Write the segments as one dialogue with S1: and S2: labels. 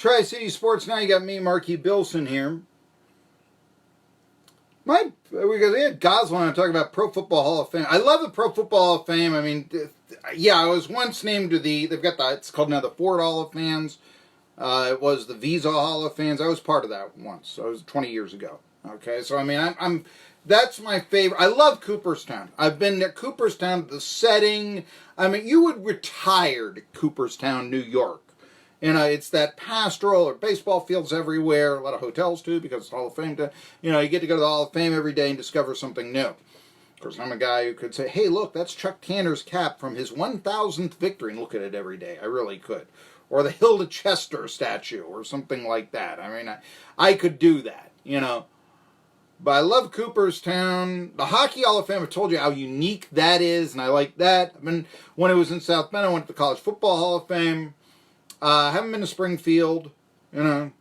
S1: Tri-City Sports Now. You got me, Marky Billson here. Because we had Goslin talking about Pro Football Hall of Fame. I love the Pro Football Hall of Fame. I mean, yeah, I was once named to they've got it's called now the Ford Hall of Fans. It was the Visa Hall of Fans. I was part of that once. So it was 20 years ago. Okay, so I mean, that's my favorite. I love Cooperstown. I've been to Cooperstown, the setting. I mean, you would retire to Cooperstown, New York. You know, it's that pastoral, or baseball fields everywhere, a lot of hotels too, because it's Hall of Fame. You know, you get to go to the Hall of Fame every day and discover something new. Of course, I'm a guy who could say, hey, look, that's Chuck Tanner's cap from his 1,000th victory, and look at it every day. I really could. Or the Hilda Chester statue, or something like that. I mean, I could do that, you know. But I love Cooperstown. The Hockey Hall of Fame, I told you how unique that is, and I like that. I mean, when it was in South Bend, I went to the College Football Hall of Fame. I haven't been to Springfield, you know.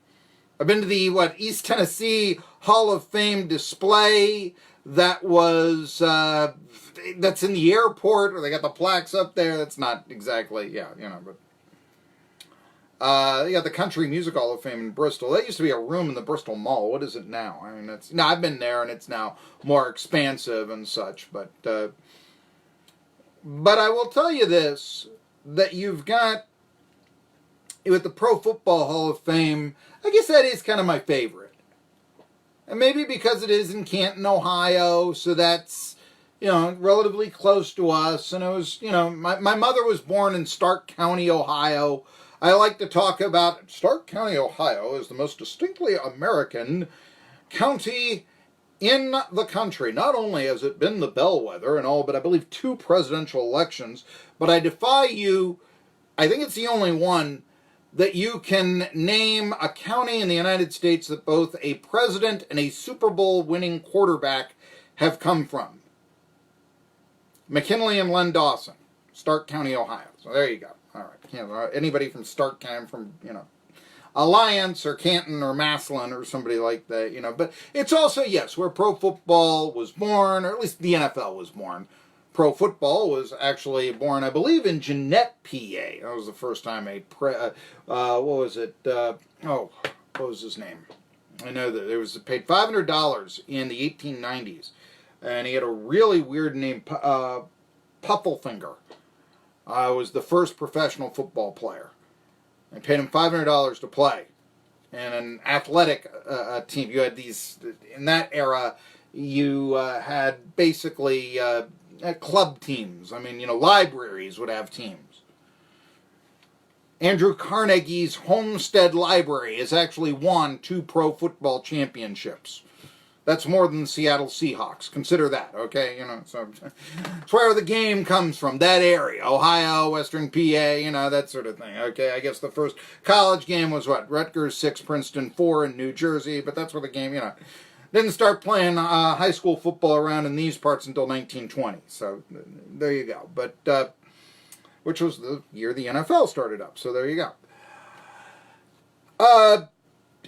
S1: I've been to the, East Tennessee Hall of Fame display that was, that's in the airport, where they got the plaques up there. That's not exactly, yeah, you know, but. They got the Country Music Hall of Fame in Bristol. That used to be a room in the Bristol Mall. What is it now? I mean, I've been there, and it's now more expansive and such. But I will tell you this, that you've got, with the Pro Football Hall of Fame, I guess that is kind of my favorite. And maybe because it is in Canton, Ohio, so that's, you know, relatively close to us. And it was, you know, my mother was born in Stark County, Ohio. I like to talk about Stark County, Ohio is the most distinctly American county in the country. Not only has it been the bellwether and all, but I believe 2 presidential elections. But I defy you, I think it's the only one, that you can name a county in the United States that both a president and a Super Bowl winning quarterback have come from. McKinley and Len Dawson, Stark County, Ohio. So there you go. All right. You know, anybody from Stark County, from, you know, Alliance or Canton or Massillon or somebody like that, you know. But it's also, yes, where pro football was born, or at least the NFL was born. Pro football was actually born, I believe, in Jeanette, PA. That was the first time what was it? What was his name? I know that it was paid $500 in the 1890s. And he had a really weird name, Pufflefinger. Was the first professional football player. I paid him $500 to play. And an athletic team, you had these, in that era, you had basically club teams. I mean, you know, libraries would have teams. Andrew Carnegie's Homestead Library has actually won 2 pro football championships. That's more than the Seattle Seahawks. Consider that, okay? You know, so it's where the game comes from, that area. Ohio, Western PA, you know, that sort of thing, okay? I guess the first college game was Rutgers 6, Princeton 4 in New Jersey, but that's where the game, you know, didn't start playing high school football around in these parts until 1920. So there you go. But, which was the year the NFL started up, so there you go.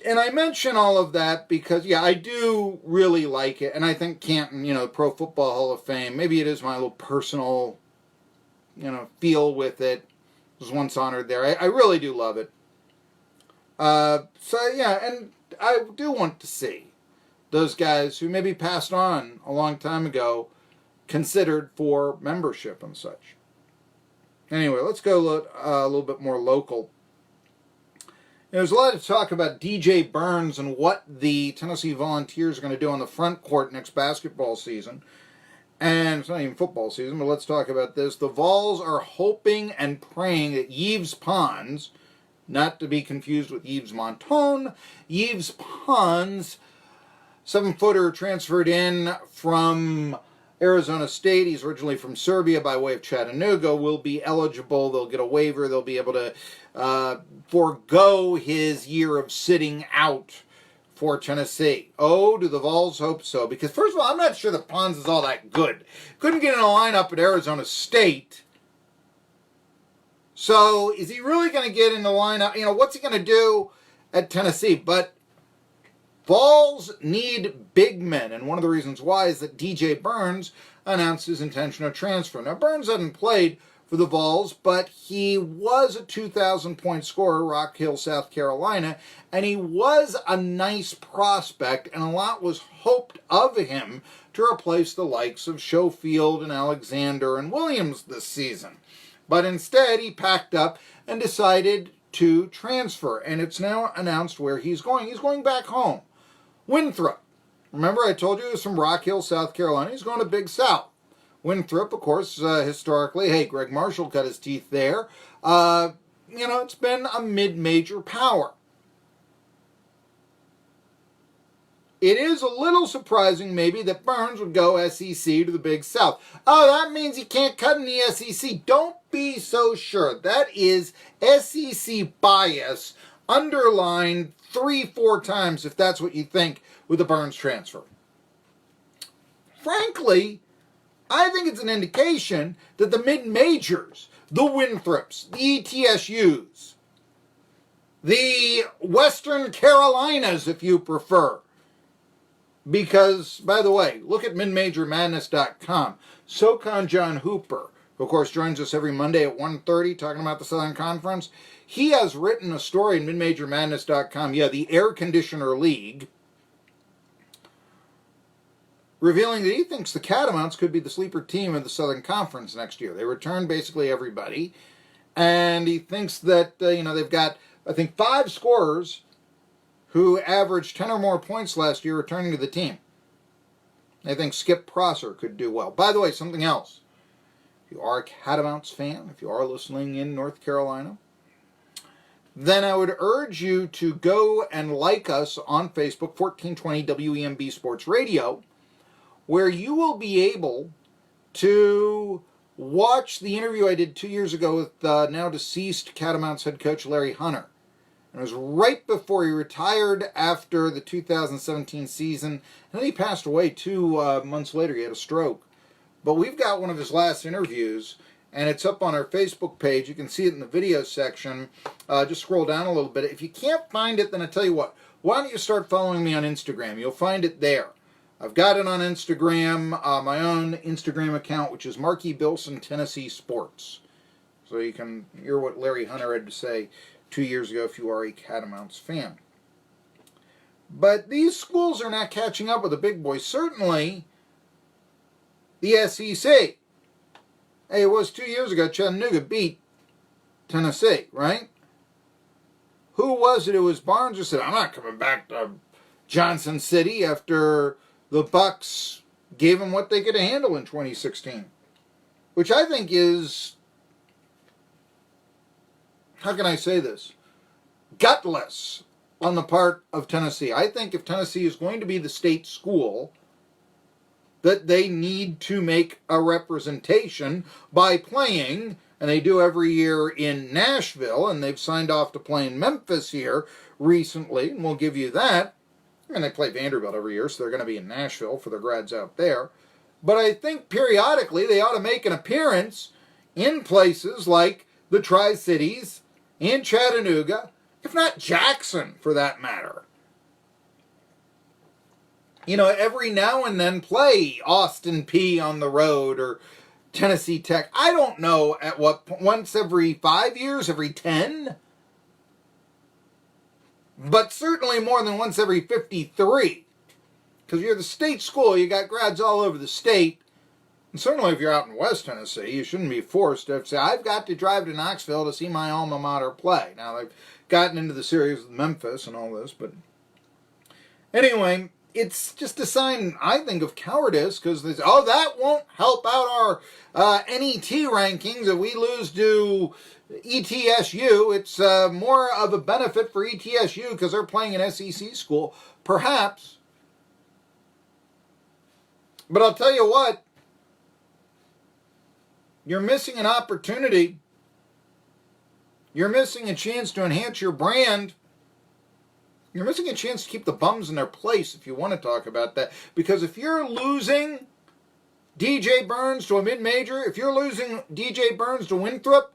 S1: And I mention all of that because, yeah, I do really like it. And I think Canton, you know, Pro Football Hall of Fame, maybe it is my little personal, you know, feel with it. I was once honored there. I really do love it. So, yeah, and I do want to see those guys who maybe passed on a long time ago considered for membership and such. Anyway, let's go a little bit more local. There's a lot of talk about DJ Burns and what the Tennessee Volunteers are going to do on the front court next basketball season. And it's not even football season, but let's talk about this. The Vols are hoping and praying that Yves Pons, not to be confused with Yves Montone, Yves Pons, 7-footer transferred in from Arizona State. He's originally from Serbia by way of Chattanooga, will be eligible. They'll get a waiver. They'll be able to forego his year of sitting out for Tennessee. Oh, do the Vols hope so? Because, first of all, I'm not sure that Pons is all that good. Couldn't get in a lineup at Arizona State. So, is he really going to get in the lineup? You know, what's he going to do at Tennessee? But Vols need big men, and one of the reasons why is that DJ Burns announced his intention of transfer. Now, Burns hadn't played for the Vols, but he was a 2,000-point scorer, Rock Hill, South Carolina, and he was a nice prospect, and a lot was hoped of him to replace the likes of Schofield and Alexander and Williams this season. But instead, he packed up and decided to transfer, and it's now announced where he's going. He's going back home. Winthrop. Remember, I told you he was from Rock Hill, South Carolina. He's going to Big South. Winthrop, of course, historically, hey, Greg Marshall cut his teeth there. It's been a mid-major power. It is a little surprising, maybe, that Burns would go SEC to the Big South. Oh, that means he can't cut in the SEC. Don't be so sure. That is SEC bias underlined 3-4 times, if that's what you think, with the Burns transfer. Frankly, I think it's an indication that the mid-majors, the Winthrops, the ETSUs, the Western Carolinas, if you prefer, because, by the way, look at midmajormadness.com. SoCon John Hooper, who of course joins us every Monday at 1:30 talking about the Southern Conference, he has written a story in midmajormadness.com, the Air Conditioner League, revealing that he thinks the Catamounts could be the sleeper team of the Southern Conference next year. They return basically everybody, and he thinks that, they've got, I think, 5 scorers who averaged 10 or more points last year returning to the team. I think Skip Prosser could do well. By the way, something else. If you are a Catamounts fan, if you are listening in North Carolina, then I would urge you to go and like us on Facebook, 1420 WEMB Sports Radio, where you will be able to watch the interview I did 2 years ago with now deceased Catamounts head coach Larry Hunter. It was right before he retired after the 2017 season, and then he passed away 2 months later. He had a stroke. But we've got one of his last interviews, and it's up on our Facebook page. You can see it in the video section. Just scroll down a little bit. If you can't find it, then I tell you what, why don't you start following me on Instagram? You'll find it there. I've got it on Instagram, my own Instagram account, which is Marky Billson Tennessee Sports. So you can hear what Larry Hunter had to say 2 years ago if you are a Catamounts fan. But these schools are not catching up with the big boys. Certainly, the SEC. Hey, it was 2 years ago Chattanooga beat Tennessee, right? Who was it? It was Barnes who said, I'm not coming back to Johnson City after the Bucks gave them what they could handle in 2016. Which I think is, how can I say this? Gutless on the part of Tennessee. I think if Tennessee is going to be the state school, that they need to make a representation by playing, and they do every year in Nashville, and they've signed off to play in Memphis here recently, and we'll give you that. I mean, they play Vanderbilt every year, so they're going to be in Nashville for the grads out there. But I think periodically they ought to make an appearance in places like the Tri-Cities, in Chattanooga, if not Jackson, for that matter. Every now and then play Austin P on the road or Tennessee Tech. I don't know at what point, once every 5 years, every 10? But certainly more than once every 53. Because you're the state school, you got grads all over the state. And certainly if you're out in West Tennessee, you shouldn't be forced to say, I've got to drive to Knoxville to see my alma mater play. Now, they've gotten into the series with Memphis and all this, but anyway, it's just a sign, I think, of cowardice, because they say, that won't help out our NET rankings if we lose to ETSU. It's more of a benefit for ETSU because they're playing an SEC school. Perhaps. But I'll tell you what, you're missing an opportunity. You're missing a chance to enhance your brand. You're missing a chance to keep the bums in their place, if you want to talk about that. Because if you're losing DJ Burns to a mid-major, if you're losing DJ Burns to Winthrop,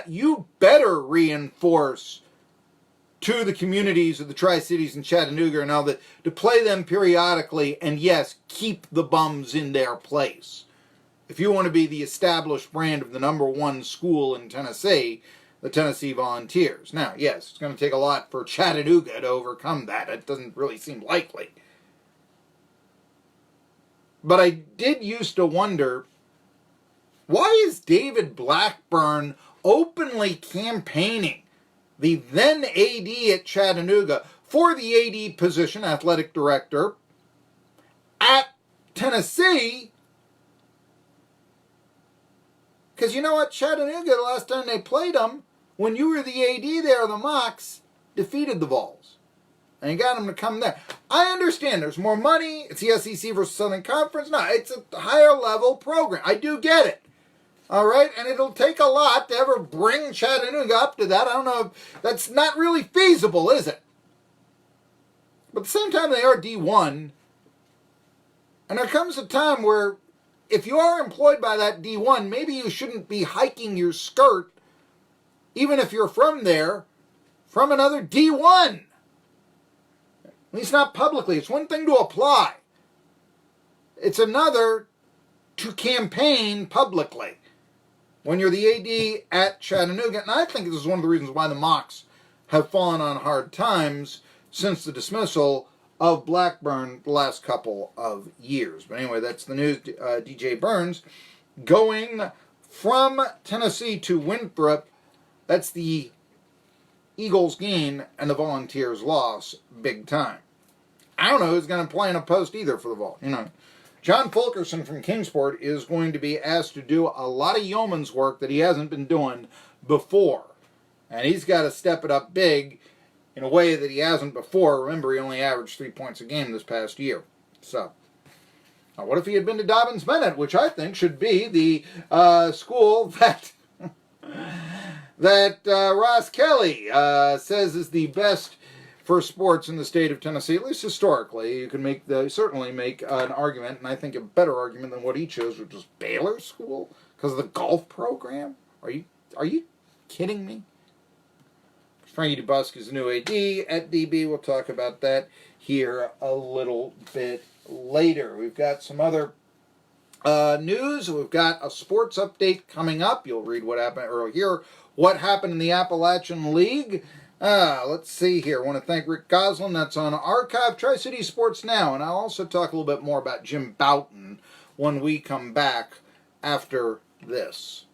S1: you better reinforce to the communities of the Tri-Cities and Chattanooga and all that, to play them periodically and, yes, keep the bums in their place. if you want to be the established brand of the #1 school in Tennessee, the Tennessee Volunteers. Now, yes, it's going to take a lot for Chattanooga to overcome that. It doesn't really seem likely. But I did used to wonder, why is David Blackburn openly campaigning, the then AD at Chattanooga, for the AD position, athletic director, at Tennessee? Because you know what? Chattanooga, the last time they played them, when you were the AD there, the Mocs defeated the Vols. And you got them to come there. I understand there's more money. It's the SEC versus Southern Conference. No, it's a higher level program. I do get it. All right? And it'll take a lot to ever bring Chattanooga up to that. I don't know. That's not really feasible, is it? But at the same time, they are D1. And there comes a time where if you are employed by that D1, maybe you shouldn't be hiking your skirt, even if you're from there, from another D1. At least not publicly. It's one thing to apply. It's another to campaign publicly when you're the AD at Chattanooga. And I think this is one of the reasons why the Mocs have fallen on hard times since the dismissal of Blackburn the last couple of years. But anyway, that's the news. DJ Burns going from Tennessee to Winthrop. That's the Eagles' gain and the Volunteers' loss big time. I don't know who's going to play in a post either for the Vols. You know, John Fulkerson from Kingsport is going to be asked to do a lot of yeoman's work that he hasn't been doing before. And he's got to step it up big in a way that he hasn't before. Remember, he only averaged 3 points a game this past year. So, now what if he had been to Dobbins-Bennett, which I think should be the school that Ross Kelly says is the best for sports in the state of Tennessee, at least historically. You can certainly make an argument, and I think a better argument than what he chose, which was Baylor School, because of the golf program. Are you kidding me? Frankie DeBusk is the new AD at DB. We'll talk about that here a little bit later. We've got some other news. We've got a sports update coming up. You'll read what happened, or hear what happened in the Appalachian League. Let's see here. I want to thank Rick Goslin. That's on Archive, Tri-City Sports Now. And I'll also talk a little bit more about Jim Bouton when we come back after this.